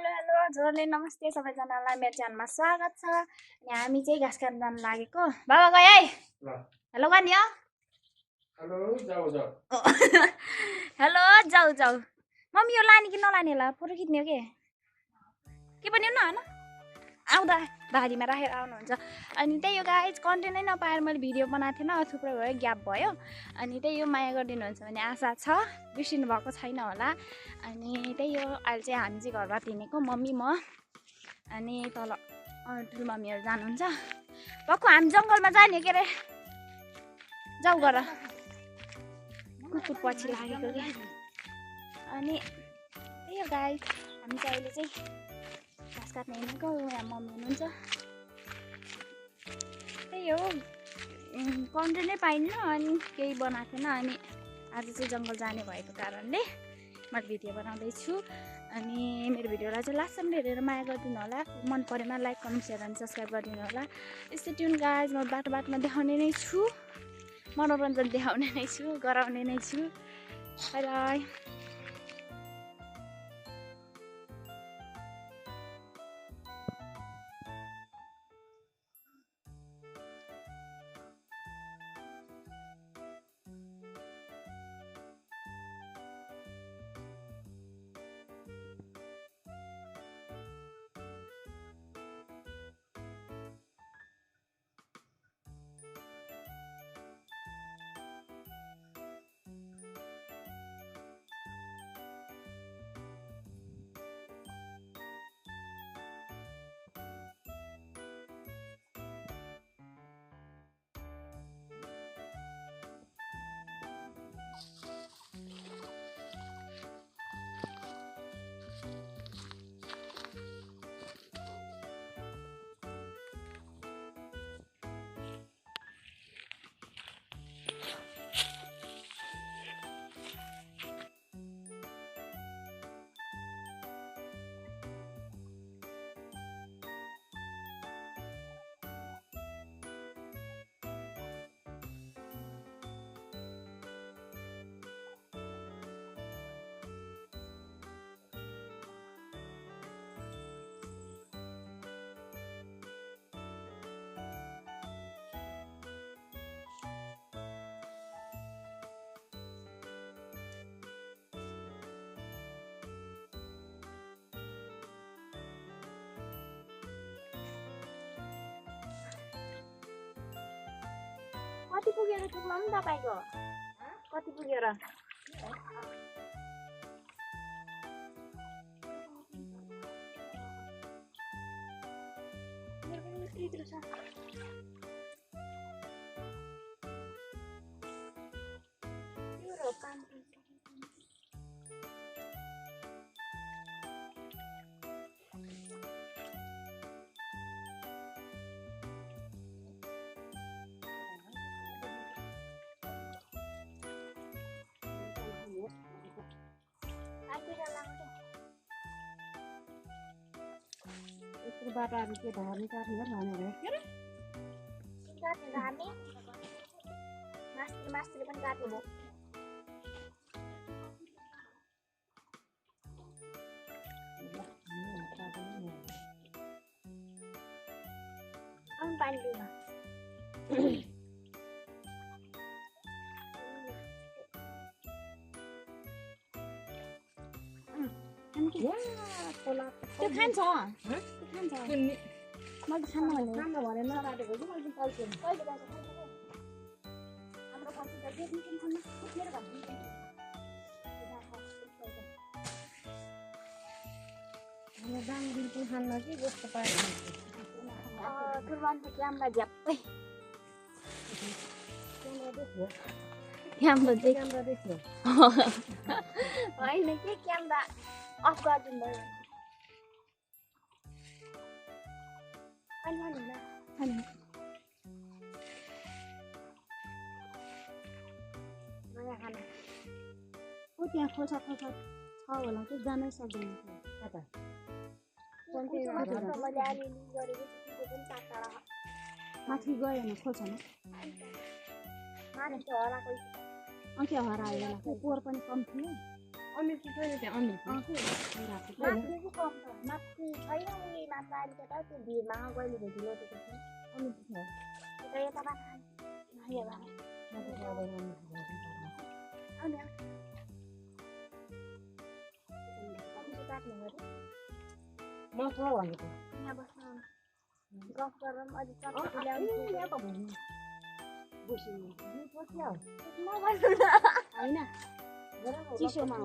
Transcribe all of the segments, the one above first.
Hello जोरले नमस्ते सबैजनालाई मेरो च्यानलमा स्वागत छ। अनि हामी चाहिँ घाँस काट्न जान लागेको। बाबा गए है ल हेलो गर्नी हो हेलो जाऊ जाऊ हेलो जाऊ जाऊ मम्मी यो लाने कि नलाने होला फोटो खिच्ने हो के पनि हो न आउँदा बारीमा राखेर आउनुहुन्छ। अनि त्यही हो गाइज कन्टेन्ट नै नपाएर मैले भिडियो बनाएको थिएन थुप्रो भयो ग्याप भयो। अनि त्यही हो माया गरिदिनुहुन्छ भन्ने आशा छ बिर्सिनु भएको छैन होला। अनि त्यही हो अहिले चाहिँ हामी चाहिँ घरबाट हिँडेको मम्मी म अनि तल ठुलो मम्मीहरू जानुहुन्छ। भक्कु हामी जङ्गलमा जाने के अरे जाऊ गर कुकुर पछि लागेको कि। अनि त्यही हो गाइज हामी चाहिँ अहिले चाहिँ घाँस काट्न हिँडेको यहाँ मम्मी हुनुहुन्छ। त्यही हो कन्टेन्ट नै पाइन्न अनि केही बनाएको थिएन। अनि आज चाहिँ जङ्गल जाने भएको कारणले मैले भिडियो बनाउँदैछु। अनि मेरो भिडियोलाई चाहिँ लास्टसम्म हेरेर माया गरिदिनु होला। मन परेमा लाइक कमेन्ट सेयर अनि सब्सक्राइब गरिदिनु होला। यस्तै ट्युन गाइज म बाटोमा देखाउने नै छु, मनोरञ्जन देखाउने नै छु, गराउने नै छु। Bye bye. कति पुगेर पुग्नु नि तपाईँको कति पुगेर बाटाहरू के धार्ने काट्ने भनेर काट्ने धार्ने मास्टरले पनि काट्नु भयो। आउनु पानी लिन त्यो खान्छ मैले खानु भने नकाटेको कि मैले पल्सेँ कहिले गाउँछ हाम्रो पछि त देखिन्छ मेरो घर दाम दिन्छु खान्न कि जस्तो पायो ठुल्मान्छ क्यामेरा झ्याप्पै क्यामेरा देख्यो होइन के क्यामेरा अफ गरिदिनु भयो नयाँ खाना त्यहाँ खोसा छ होला कि जानै सक्दैन माथि गएन खोल्छामा के हरायो पोहोर पनि कम थियो। अनि पानी त त्यो भिरमा गइले भेटी लोटेको छ अनि त्यो यता बाटो नयाँ बाटो आउने काट्नु गरे म छ भनेको यहाँ बस्नु गफ गरौँ अलि चटपटी ल्याउनु यहाँ त भन्नु बस्नु नि पस्यो नगर्नु न हैन चिसोमा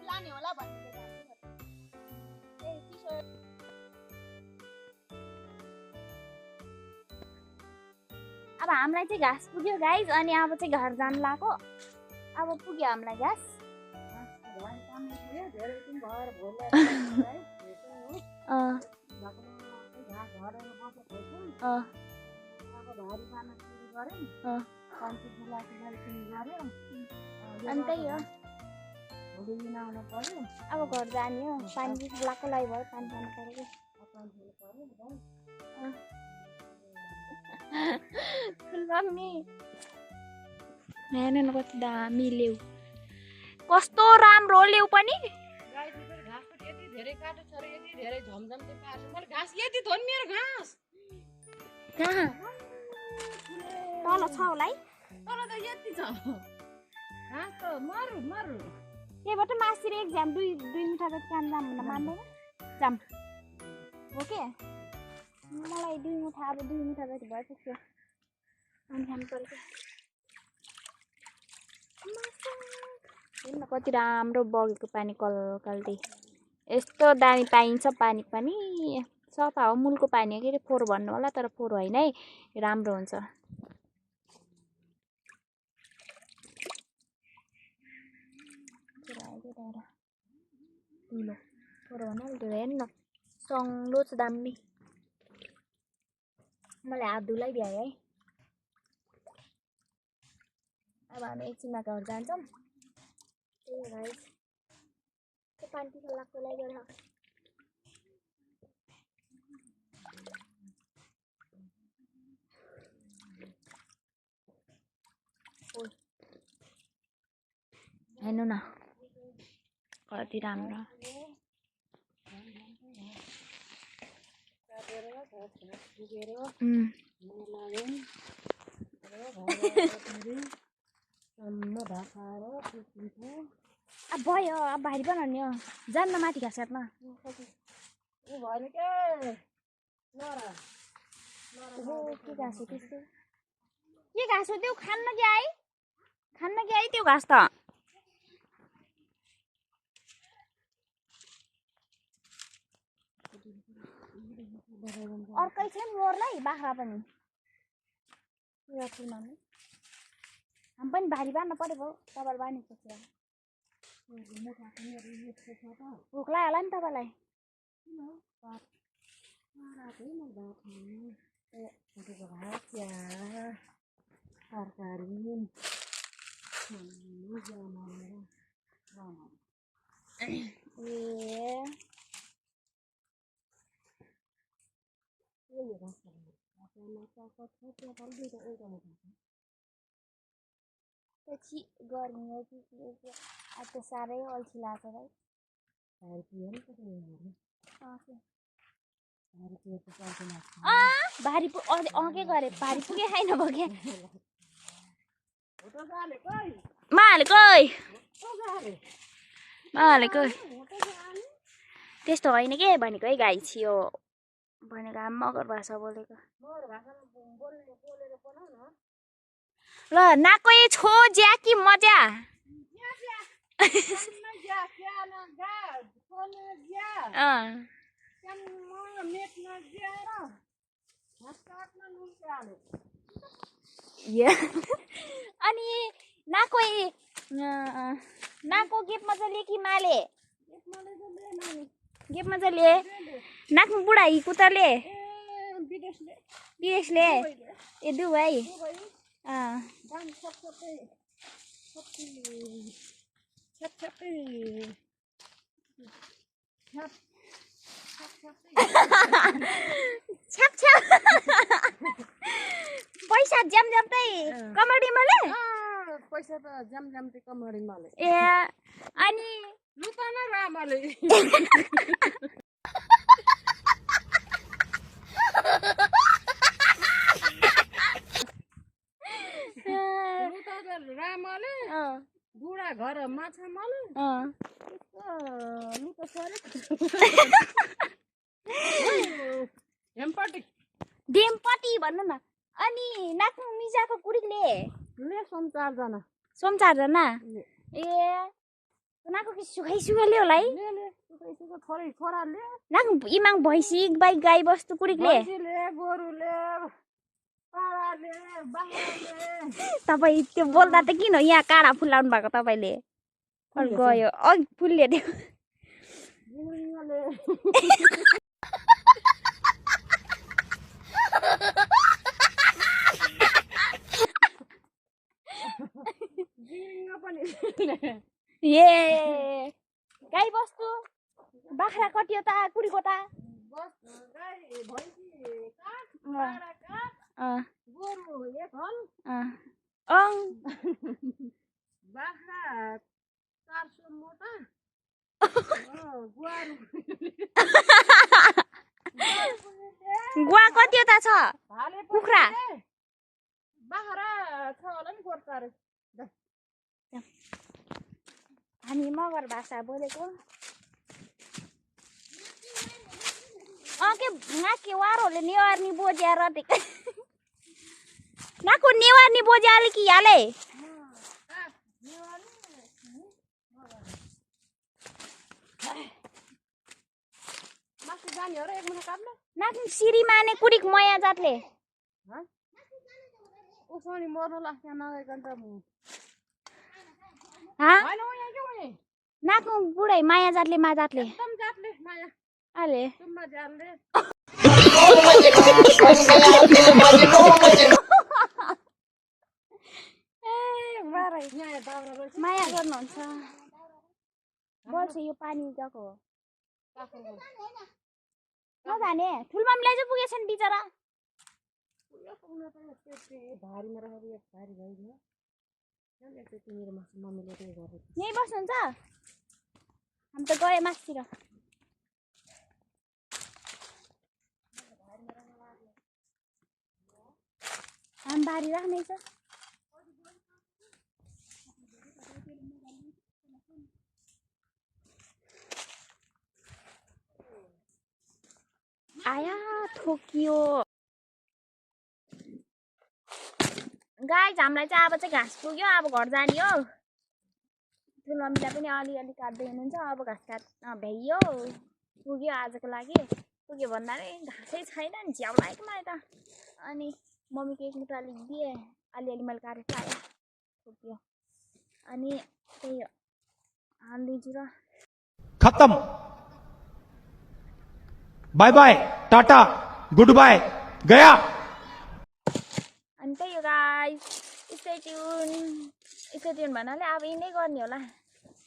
लाने होला भन्ने अब हामीलाई चाहिँ घाँस पुग्यो गाइज अनि अब चाहिँ घर जानु लाग्यो अब पुग्यो हामीलाई घाँस अनि त्यही हो अब घर जाने हो पानी लाको लागि भयो पानी खानु पऱ्यो कि हेर्नु न कति दामी लेउ कस्तो राम्रो लेउ पनि धेरै काटो छ र यति धेरै झमझम चाहिँ पार्छ मैले घाँस यति थोन मेरो घाँस कहाँ तल छ होला है तर त यति छ घाँस त मरु मरु त्यहीबाट मासिर एक्जाम दुई मुठा जति काम जाम भनेर मान्दैन जाम हो के मलाई 2 मुठा अब 2 मुठा जति भइसक्यो अनि खानु पर्छ हेर्न कति राम्रो बगेको पानी कलकल्ती यस्तो दामी पाइन्छ पानी पनि सफा हो मूलको पानी हो के फोहोर भन्नु होला तर फोहोर होइन है राम्रो हुन्छ फोहोर भन्नु हेर्न सङ्लो छ दामी मलाई हात धुलाइदियो है अब हामी एकछिनमा घर जान्छौँ त्यही गाइस त्यो पानी पिसा लाग्छ लागि हेर्नु न कति राम्रो अब भयो अब भारी बनाउने हो जान्न माथि घाँस काट्न के घाँस हो त्यस्तो के घाँस हो त्यो खान्न कि आई त्यो घाँस त अर्कै छ नि मोरलाई बाख्रा पनि हामी पनि भारी बार्न पऱ्यो भयो तपाईँले बार्नु सक्छ भोक लाग्यो होला नि तपाईँलाई पछि गर्मी हो कि अब त साह्रै अल्छी लाग्छ भाइ भारी के गरे भारी पुगे खाइन भयो क्या मालेकै त्यस्तो होइन के भनेको है गाई छियो भनेको हामी मगर भाषा बोलेको ल नाकै छो ज्या कि मजा अनि नाको गेप मजाले कि माले गेप मजाले नाक्नु बुढा कुताले विदेशले ए दुबई पैसा ज्यामज्याम्दै कमेडी मले पैसा त ज्यामज्याम्दै कमेडी मले ए अनि लुकान रामले रामले बुढा घर माछा मले लुका सरे डेमपट्टि भन्नु न। अनि नाक्नु मिजाको कुरीले ले सोम 4 जना सोम 4 जना ए नाको कि सुखाइ सुखाले होला है ले सुखाइ सुखा छोरी छोराले नाक्नु इमाङ भैँसी बाइ गाई बस्तु कुरीले भैँसीले गोरुले पाराले बाख्राले तपाई त्यो बोल्दा त किन यहाँ काँडा फुलाउनु भएको तपाईले गयो अघि फुलले त्यो ए गाई बस्तु बाख्रा कटियो त कुरीको त गोरु एक हल बाख्रा 400 मोटा गुवा कति त छ कुखुरा बाख्रा छ होला नि गोर्खारे हामी मगर भाषा बोलेको के नाके वारहरूले नेवार्नी बोज्या रटेको नाको नेवार्नी बोज्या अलिक हाले मासु जाने हो र एक महिना काट्न नाक्नु सिरी माने कुरीक मया जातले उसनी मर्नु लाग्छ नगइकन त हा हैन ओ यहाँ के भने नाक्नु बुढै माया जातले मा जातले एकदम जातले माया आले तुम्मा जातले ए बारै यहाँ दाउरा रहेछ माया गर्नुहुन्छ बल्छ यो पानी गएको हो नजाने ठुलमामलाई चाहिँ पुगेछन् बिचरा भारीमा राखेर एक भारी भइदियो एकचोटि मेरो मासु मम्मीले त्यही गरेको यहीँ बस्नुहुन्छ हामी त गए मासतिर हामी बारी राख्ने छ आया ठोकियो गाई हामीलाई चाहिँ अब चाहिँ घाँस पुग्यो अब घर जाने हो ठुलो मम्मीलाई पनि अलिअलि काट्दै हुनुहुन्छ अब घाँस काट भ्याइयो पुग्यो आजको लागि पुग्यो भन्नाले घाँसै छैन नि झ्याउ लागेको मलाई त अनि मम्मीको एक मुठा अलिक दिएँ अलिअलि मैले काटेको आयो पुग्यो अनि त्यही हालिदिन्छु र खत्म bye bye tata goodbye गया अनि त्यही हो गाइस स्टे ट्युन भन्नाले अब यिनै गर्ने होला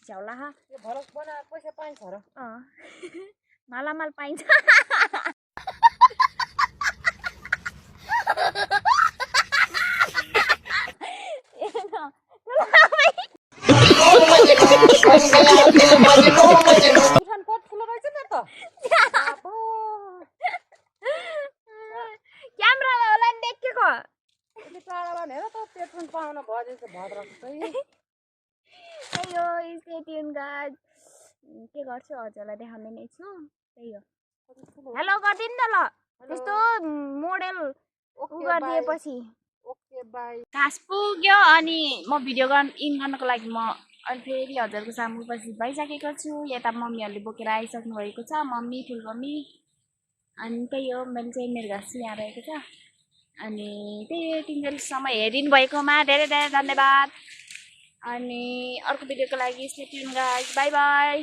झ्याउला यो भरस बनाएर पैसा पाइन्छ र मालामाल पाइन्छ कोट ठुलो रहेछ नि त क्यामेरामा होला नि देखेको यति टाढामा हेर त पेट्रोल पाउन भएछ भद्रको चाहिँ त्यही हो स्टे ट्युन गाइस के गर्छु हजुरलाई देखाउने नै छु त्यही हो हेलो गरिदिनु न ल त्यस्तो मोडेल गरिदिएपछि ओके बाई घाँस पुग्यो अनि म भिडियो इन गर्नको लागि म अनि फेरि हजुरको सामु उपस्थित भइसकेको छु यता मम्मीहरूले बोकेर आइसक्नु भएको छ मम्मी ठुलो मम्मी अनि त्यही हो मैले चाहिँ मेरो घाँस यहाँ रहेको छ अनि त्यही तिमीहरूसम्म हेरिनु भएकोमा धेरै धेरै धन्यवाद अनि अर्को भिडियोको लागि stay tune guys by by